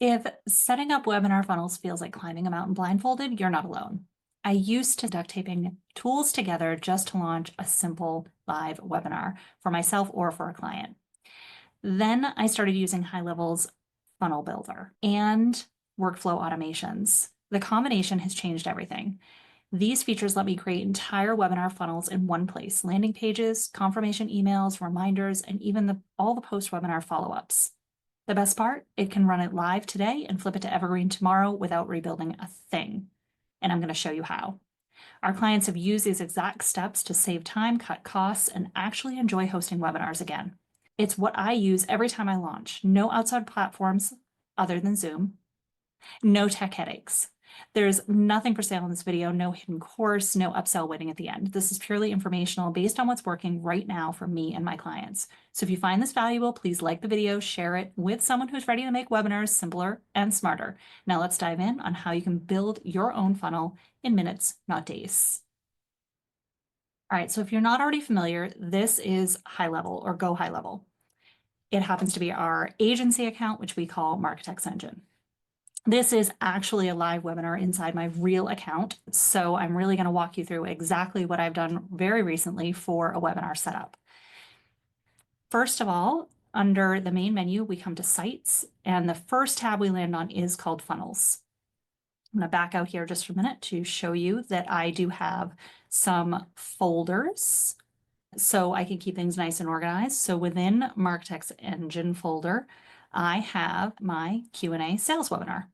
If setting up webinar funnels feels like climbing a mountain blindfolded, you're not alone. I used to duct taping tools together just to launch a simple live webinar for myself or for a client. Then I started using GoHighLevel's funnel builder and workflow automations. The combination has changed everything. These features let me create entire webinar funnels in one place: landing pages, confirmation emails, reminders, and even all the post-webinar follow-ups. The best part, it can run it live today and flip it to Evergreen tomorrow without rebuilding a thing. And I'm going to show you how. Our clients have used these exact steps to save time, cut costs, and actually enjoy hosting webinars again. It's what I use every time I launch. No outside platforms other than Zoom. No tech headaches. There's nothing for sale in this video, no hidden course, no upsell waiting at the end. This is purely informational based on what's working right now for me and my clients. So if you find this valuable, please like the video, share it with someone who's ready to make webinars simpler and smarter. Now let's dive in on how you can build your own funnel in minutes, not days. All right, so if you're not already familiar, this is GoHighLevel or GoHighLevel. It happens to be our agency account, which we call Marketecs Engine. This is actually a live webinar inside my real account, so I'm really going to walk you through exactly what I've done very recently for a webinar setup. First of all, under the main menu, we come to Sites, and the first tab we land on is called Funnels. I'm going to back out here just for a minute to show you that I do have some folders so I can keep things nice and organized. So within Marketecs Engine folder, I have my Q&A sales webinar.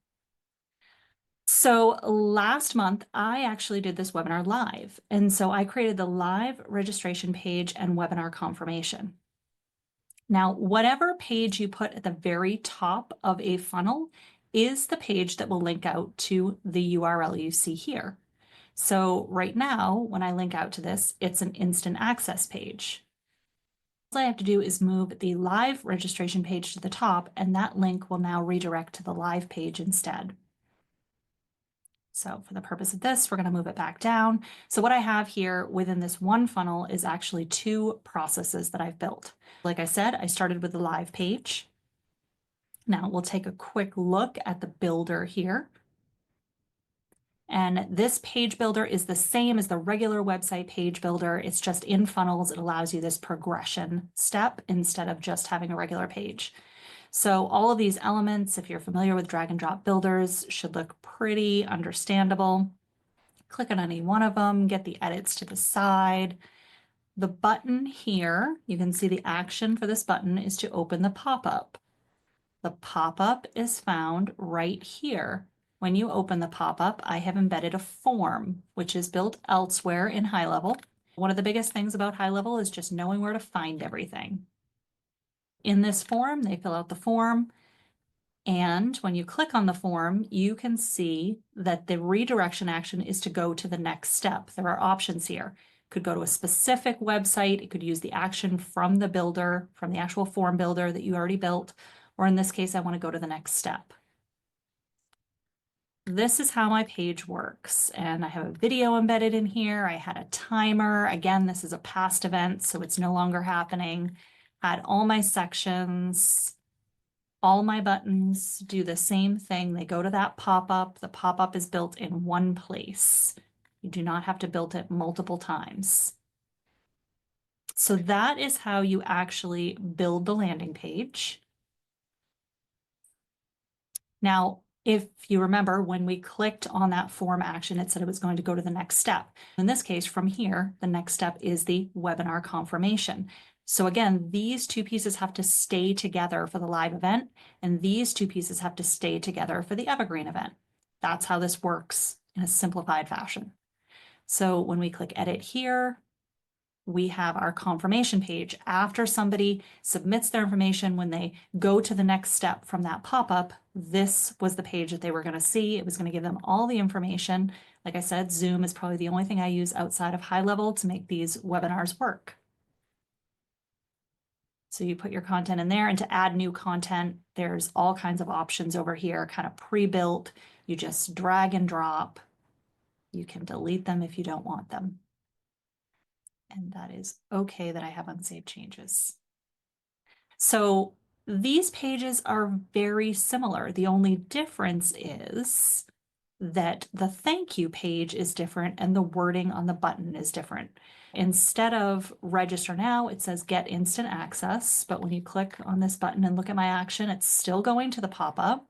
So last month, I actually did this webinar live. And so I created the live registration page and webinar confirmation. Now, whatever page you put at the very top of a funnel is the page that will link out to the URL you see here. So right now, when I link out to this, it's an instant access page. All I have to do is move the live registration page to the top, and that link will now redirect to the live page instead. So for the purpose of this, we're going to move it back down. So what I have here within this one funnel is actually two processes that I've built. Like I said, I started with the live page. Now we'll take a quick look at the builder here. And this page builder is the same as the regular website page builder. It's just in funnels. It allows you this progression step instead of just having a regular page. So all of these elements, if you're familiar with drag and drop builders, should look pretty understandable. Click on any one of them, get the edits to the side. The button here, you can see the action for this button is to open the pop-up. The pop-up is found right here. When you open the pop-up, I have embedded a form, which is built elsewhere in GoHighLevel. One of the biggest things about GoHighLevel is just knowing where to find everything. In this form, they fill out the form. And when you click on the form, you can see that the redirection action is to go to the next step. There are options here. It could go to a specific website. It could use the action from the builder, from the actual form builder that you already built. Or in this case, I want to go to the next step. This is how my page works. And I have a video embedded in here. I had a timer. Again, this is a past event, so it's no longer happening. I had all my sections. All my buttons do the same thing. They go to that pop-up. The pop-up is built in one place. You do not have to build it multiple times. So that is how you actually build the landing page. Now, if you remember, when we clicked on that form action, it said it was going to go to the next step. In this case, from here, the next step is the webinar confirmation. So again, these two pieces have to stay together for the live event, and these two pieces have to stay together for the Evergreen event. That's how this works in a simplified fashion. So when we click edit here, we have our confirmation page. After somebody submits their information, when they go to the next step from that pop-up, this was the page that they were going to see. It was going to give them all the information. Like I said, Zoom is probably the only thing I use outside of GoHighLevel to make these webinars work. So you put your content in there, and to add new content, there's all kinds of options over here, kind of pre-built. You just drag and drop. You can delete them if you don't want them. And that is okay that I have unsaved changes. So These pages are very similar. The only difference is that the thank you page is different and the wording on the button is different. Instead of register now, it says get instant access. But when you click on this button and look at my action, it's still going to the pop-up.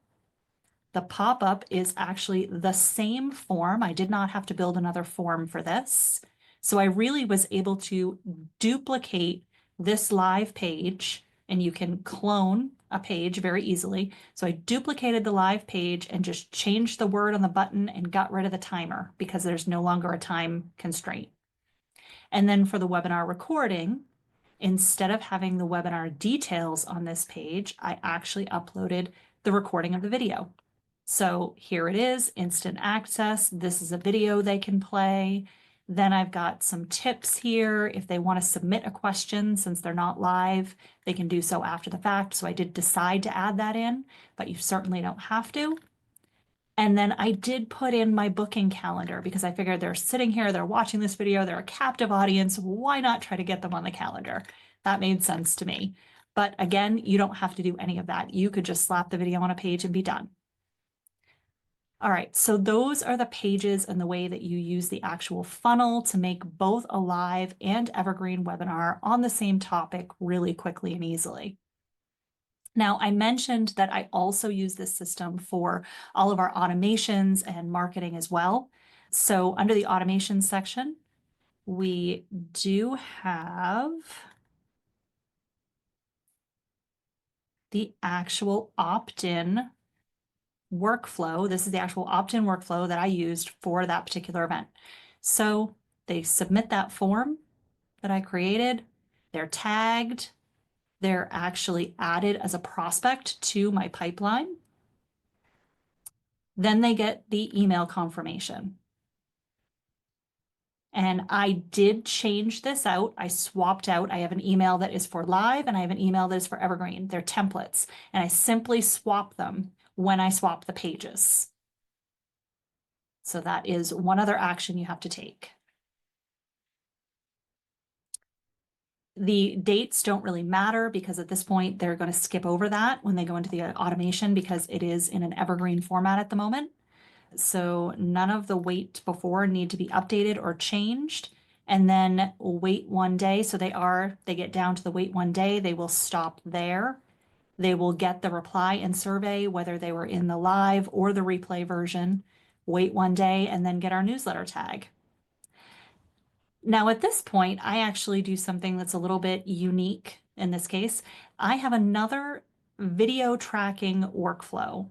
The pop-up is actually the same form. I did not have to build another form for this. So I really was able to duplicate this live page, and you can clone a page very easily. So I duplicated the live page and just changed the word on the button and got rid of the timer because there's no longer a time constraint. And then for the webinar recording, instead of having the webinar details on this page, I actually uploaded the recording of the video. So here it is, instant access. This is a video they can play. Then I've got some tips here. If they want to submit a question, since they're not live, they can do so after the fact. So I did decide to add that in, but you certainly don't have to. And then I did put in my booking calendar because I figured they're sitting here, they're watching this video, they're a captive audience. Why not try to get them on the calendar? That made sense to me. But again, you don't have to do any of that. You could just slap the video on a page and be done. All right, so those are the pages and the way that you use the actual funnel to make both a live and evergreen webinar on the same topic really quickly and easily. Now, I mentioned that I also use this system for all of our automations and marketing as well. So under the automation section, we do have the actual opt-in workflow. This is the actual opt-in workflow that I used for that particular event. So they submit that form that I created, they're tagged, they're actually added as a prospect to my pipeline. Then they get the email confirmation. And I did change this out. I swapped out. I have an email that is for live and I have an email that is for evergreen. They're templates. And I simply swap them when I swap the pages. So that is one other action you have to take. The dates don't really matter because at this point they're going to skip over that when they go into the automation because it is in an evergreen format at the moment. So none of the wait before need to be updated or changed. And then wait one day. So they get down to the wait one day. They will stop there. They will get the reply and survey, whether they were in the live or the replay version, wait one day, and then get our newsletter tag. Now, at this point, I actually do something that's a little bit unique in this case. I have another video tracking workflow.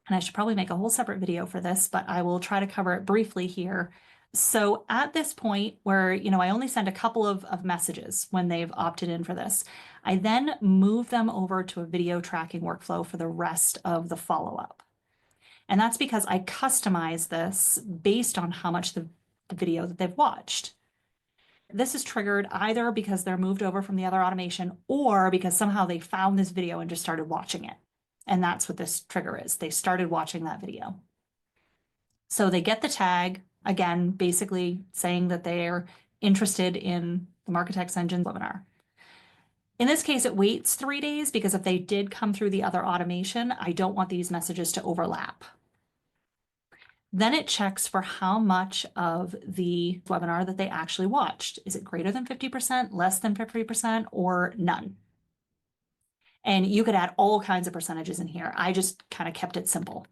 And I should probably make a whole separate video for this, but I will try to cover it briefly here. So at this point where, I only send a couple of messages when they've opted in for this, I then move them over to a video tracking workflow for the rest of the follow-up. And that's because I customize this based on how much the video that they've watched. This is triggered either because they're moved over from the other automation or because somehow they found this video and just started watching it. And that's what this trigger is. They started watching that video. So they get the tag, again, basically saying that they're interested in the Marketecs Engine webinar. In this case, it waits 3 days because if they did come through the other automation, I don't want these messages to overlap. Then it checks for how much of the webinar that they actually watched. Is it greater than 50%, less than 50%, or none? And you could add all kinds of percentages in here. I just kind of kept it simple.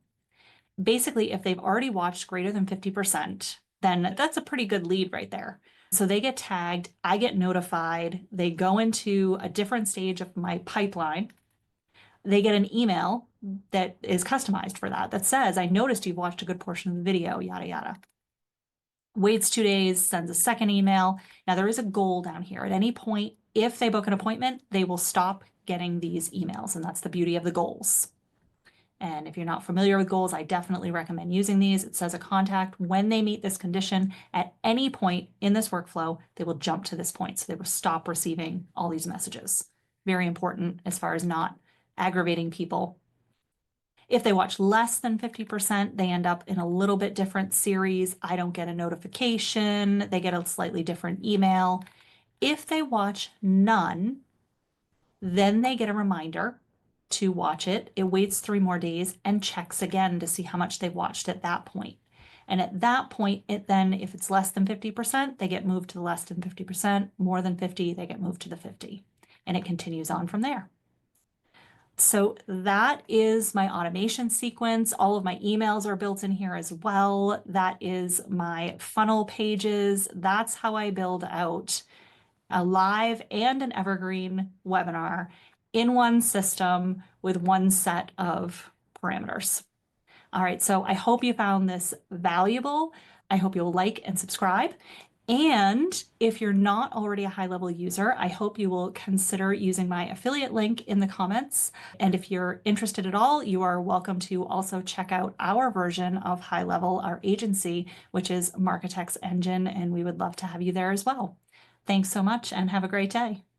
Basically, if they've already watched greater than 50%, then that's a pretty good lead right there. So they get tagged, I get notified, they go into a different stage of my pipeline. They get an email that is customized for that says, I noticed you've watched a good portion of the video, yada, yada. Waits 2 days, sends a second email. Now there is a goal down here. At any point, if they book an appointment, they will stop getting these emails. And that's the beauty of the goals. And if you're not familiar with goals, I definitely recommend using these. It says a contact, when they meet this condition, at any point in this workflow, they will jump to this point. So they will stop receiving all these messages. Very important as far as not aggravating people. If they watch less than 50%, they end up in a little bit different series. I don't get a notification. They get a slightly different email. If they watch none, then they get a reminder. to watch it. It waits 3 more days and checks again to see how much they watched at that point. And at that point, it then, if it's less than 50%, they get moved to the less than 50%, more than 50, they get moved to the 50. And it continues on from there. So that is my automation sequence. All of my emails are built in here as well. That is my funnel pages. That's how I build out a live and an evergreen webinar in one system with one set of parameters. All right, so I hope you found this valuable. I hope you'll like and subscribe. And if you're not already a high-level user, I hope you will consider using my affiliate link in the comments. And if you're interested at all, you are welcome to also check out our version of high-level, our agency, which is Marketecs Engine, and we would love to have you there as well. Thanks so much and have a great day.